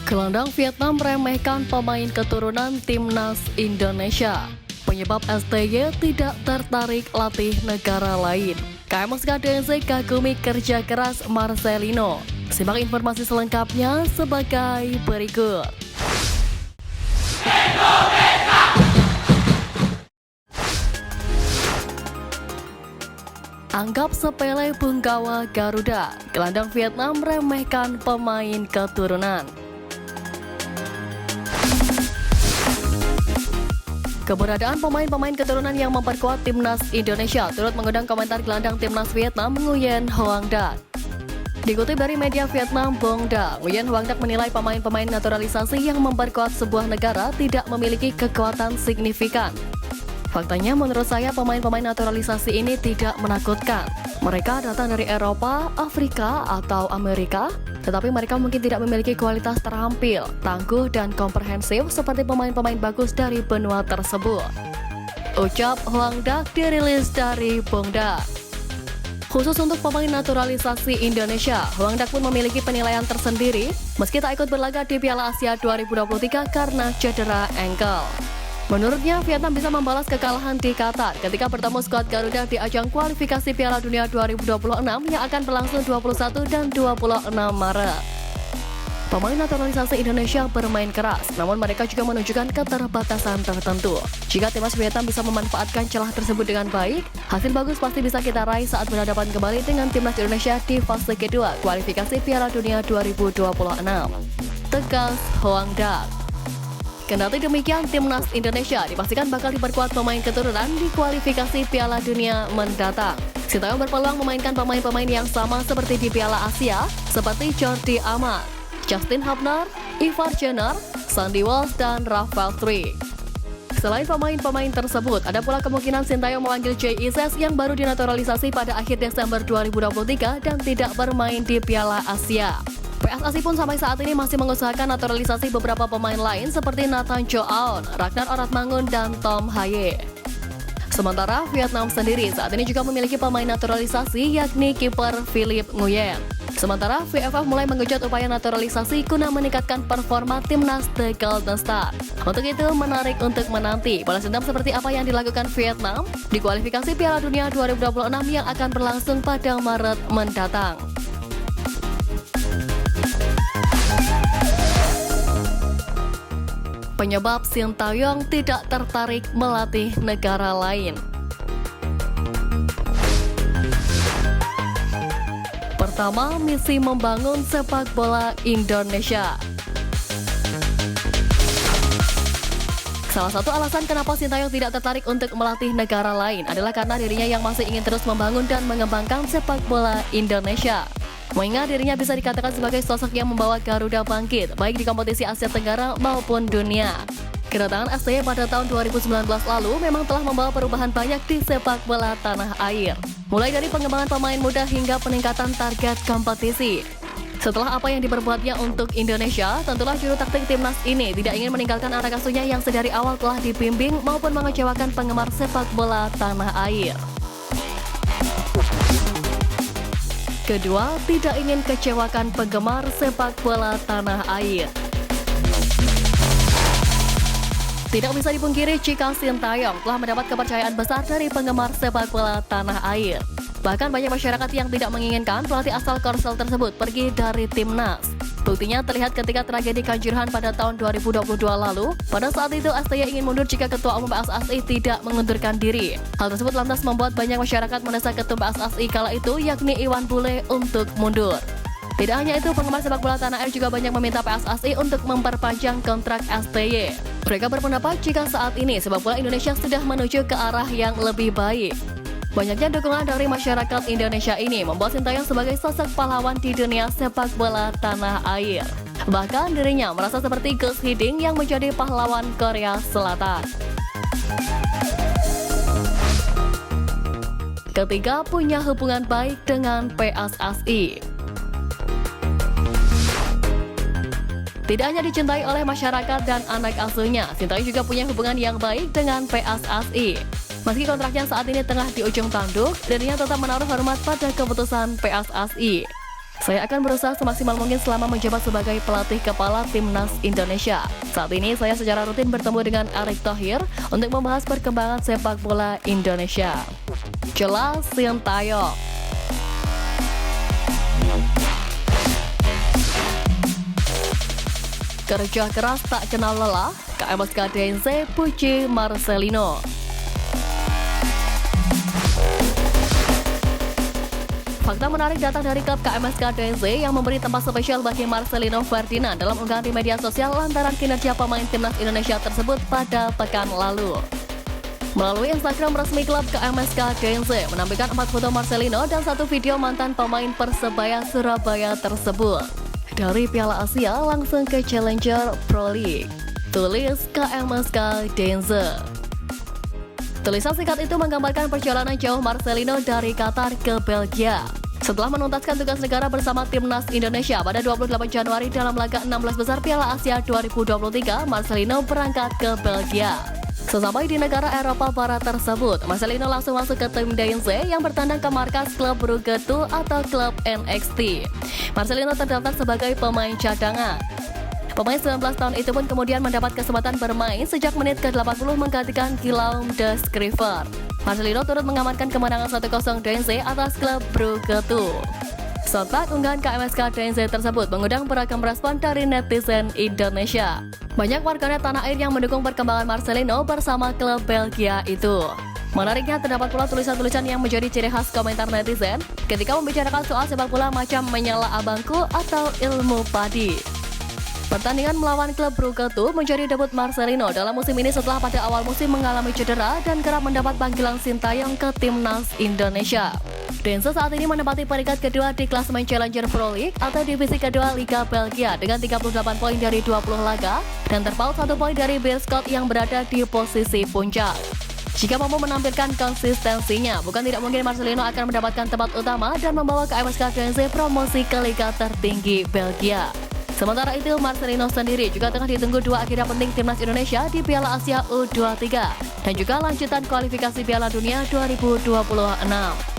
Gelandang Vietnam meremehkan pemain keturunan timnas Indonesia. Penyebab STY tidak tertarik latih negara lain. KMSKDNC kagumi kerja keras Marcelino. Simak informasi selengkapnya sebagai berikut. Anggap sepele Bungkawa Garuda, gelandang Vietnam meremehkan pemain keturunan. Keberadaan pemain-pemain keturunan yang memperkuat timnas Indonesia turut mengundang komentar gelandang timnas Vietnam Nguyen Hoang Dak. Dikutip dari media Vietnam Bong Da, Nguyen Hoang Dak menilai pemain-pemain naturalisasi yang memperkuat sebuah negara tidak memiliki kekuatan signifikan. Faktanya menurut saya pemain-pemain naturalisasi ini tidak menakutkan. Mereka datang dari Eropa, Afrika, atau Amerika, tetapi mereka mungkin tidak memiliki kualitas terampil, tangguh, dan komprehensif seperti pemain-pemain bagus dari benua tersebut. Ucap Hoang Dak dirilis dari Bong Da. Khusus untuk pemain naturalisasi Indonesia, Hoang Dak pun memiliki penilaian tersendiri meski tak ikut berlaga di Piala Asia 2023 karena cedera ankle. Menurutnya, Vietnam bisa membalas kekalahan di Qatar ketika bertemu skuad Garuda di ajang kualifikasi Piala Dunia 2026 yang akan berlangsung 21 dan 26 Maret. Pemain naturalisasi Indonesia bermain keras, namun mereka juga menunjukkan keterbatasan tertentu. Jika timnas Vietnam bisa memanfaatkan celah tersebut dengan baik, hasil bagus pasti bisa kita raih saat berhadapan kembali dengan timnas Indonesia di fase kedua kualifikasi Piala Dunia 2026. Tegas Hoang Dak. Kendati demikian, timnas Indonesia dipastikan bakal diperkuat pemain keturunan di kualifikasi Piala Dunia mendatang. Sintayong berpeluang memainkan pemain-pemain yang sama seperti di Piala Asia, seperti Jordi Amat, Justin Hubner, Ivar Jenner, Sandy Walsh, dan Rafael Struijk. Selain pemain-pemain tersebut, ada pula kemungkinan Sintayong memanggil Jay Ises yang baru dinaturalisasi pada akhir Desember 2023 dan tidak bermain di Piala Asia. PSSI pun sampai saat ini masih mengusahakan naturalisasi beberapa pemain lain seperti Nathan Chow Aun, Ragnar Oratmangun, dan Tom Haye. Sementara Vietnam sendiri saat ini juga memiliki pemain naturalisasi yakni kiper Philip Nguyen. Sementara VFF mulai menggenjot upaya naturalisasi guna meningkatkan performa timnas The Golden Star. Untuk itu menarik untuk menanti balas dendam seperti apa yang dilakukan Vietnam di kualifikasi Piala Dunia 2026 yang akan berlangsung pada Maret mendatang. Penyebab Sintayong tidak tertarik melatih negara lain. Pertama, misi membangun sepak bola Indonesia. Salah satu alasan kenapa Sintayong tidak tertarik untuk melatih negara lain adalah karena dirinya yang masih ingin terus membangun dan mengembangkan sepak bola Indonesia. Mengingat dirinya bisa dikatakan sebagai sosok yang membawa Garuda bangkit, baik di kompetisi Asia Tenggara maupun dunia. Kedatangan STY pada tahun 2019 lalu memang telah membawa perubahan banyak di sepak bola tanah air. Mulai dari pengembangan pemain muda hingga peningkatan target kompetisi. Setelah apa yang diperbuatnya untuk Indonesia, tentulah juru taktik timnas ini tidak ingin meninggalkan anak asuhnya yang sedari awal telah dibimbing maupun mengecewakan penggemar sepak bola tanah air. Kedua, tidak ingin kecewakan penggemar sepak bola tanah air. Tidak bisa dipungkiri jika Sintayong telah mendapat kepercayaan besar dari penggemar sepak bola tanah air. Bahkan banyak masyarakat yang tidak menginginkan pelatih asal Korsel tersebut pergi dari timnas. Buktinya terlihat ketika tragedi Kanjuruhan pada tahun 2022 lalu. Pada saat itu STY ingin mundur jika Ketua Umum PSSI tidak mengundurkan diri. Hal tersebut lantas membuat banyak masyarakat mendesak Ketua PSSI kala itu yakni Iwan Bule untuk mundur. Tidak hanya itu, penggemar sepak bola tanah air juga banyak meminta PSSI untuk memperpanjang kontrak STY. Mereka berpendapat jika saat ini sepak bola Indonesia sudah menuju ke arah yang lebih baik. Banyaknya dukungan dari masyarakat Indonesia ini membuat Sintayong sebagai sosok pahlawan di dunia sepak bola tanah air. Bahkan dirinya merasa seperti Gus Hiding yang menjadi pahlawan Korea Selatan. Ketiga, punya hubungan baik dengan PSSI. Tidak hanya dicintai oleh masyarakat dan anak asuhnya, Sintayong juga punya hubungan yang baik dengan PSSI. Meski kontraknya saat ini tengah di ujung tanduk, dirinya tetap menaruh hormat pada keputusan PSSI. Saya akan berusaha semaksimal mungkin selama menjabat sebagai pelatih kepala Timnas Indonesia. Saat ini saya secara rutin bertemu dengan Erick Thohir untuk membahas perkembangan sepak bola Indonesia. Jelas Sintayong. Kerja keras tak kenal lelah, KMSK DNZ puji Marcelino. Fakta menarik datang dari klub KMSK DNZ yang memberi tempat spesial bagi Marcelino Ferdinand dalam unggahan di media sosial lantaran kinerja pemain Timnas Indonesia tersebut pada pekan lalu. Melalui Instagram resmi klub KMSK DNZ menampilkan 4 foto Marcelino dan 1 video mantan pemain Persebaya Surabaya tersebut. Dari Piala Asia langsung ke Challenger Pro League. Tulis KMSK DNZ. Tulisan singkat itu menggambarkan perjalanan jauh Marcelino dari Qatar ke Belgia. Setelah menuntaskan tugas negara bersama Timnas Indonesia pada 28 Januari dalam laga 16 besar Piala Asia 2023, Marcelino berangkat ke Belgia. Sesampai di negara Eropa Barat tersebut, Marcelino langsung masuk ke tim DNZ yang bertandang ke markas klub Brugge 2 atau klub NXT. Marcelino terdaftar sebagai pemain cadangan. Pemain 19 tahun itu pun kemudian mendapat kesempatan bermain sejak menit ke-80 menggantikan Guillaume de Scriver. Marcelino turut mengamankan kemenangan 1-0 DNZ atas klub Brugge 2. Sontak unggahan KMSK DNZ tersebut mengundang beragam respon dari netizen Indonesia. Banyak warganet tanah air yang mendukung perkembangan Marcelino bersama klub Belgia itu. Menariknya, terdapat pula tulisan-tulisan yang menjadi ciri khas komentar netizen ketika membicarakan soal sepak bola macam menyala abangku atau ilmu padi. Pertandingan melawan klub Brugge 2 menjadi debut Marcelino dalam musim ini setelah pada awal musim mengalami cedera dan kerap mendapat panggilan Sintayong ke Timnas Indonesia. DNZ saat ini menempati peringkat kedua di klasemen Challenger Pro League atau divisi kedua Liga Belgia dengan 38 poin dari 20 laga dan terpaut 1 poin dari Beerschot yang berada di posisi puncak. Jika mampu menampilkan konsistensinya, bukan tidak mungkin Marcelino akan mendapatkan tempat utama dan membawa KMSK DNZ promosi ke liga tertinggi Belgia. Sementara itu, Marcelino sendiri juga tengah ditunggu 2 agenda penting Timnas Indonesia di Piala Asia U23 dan juga lanjutan kualifikasi Piala Dunia 2026.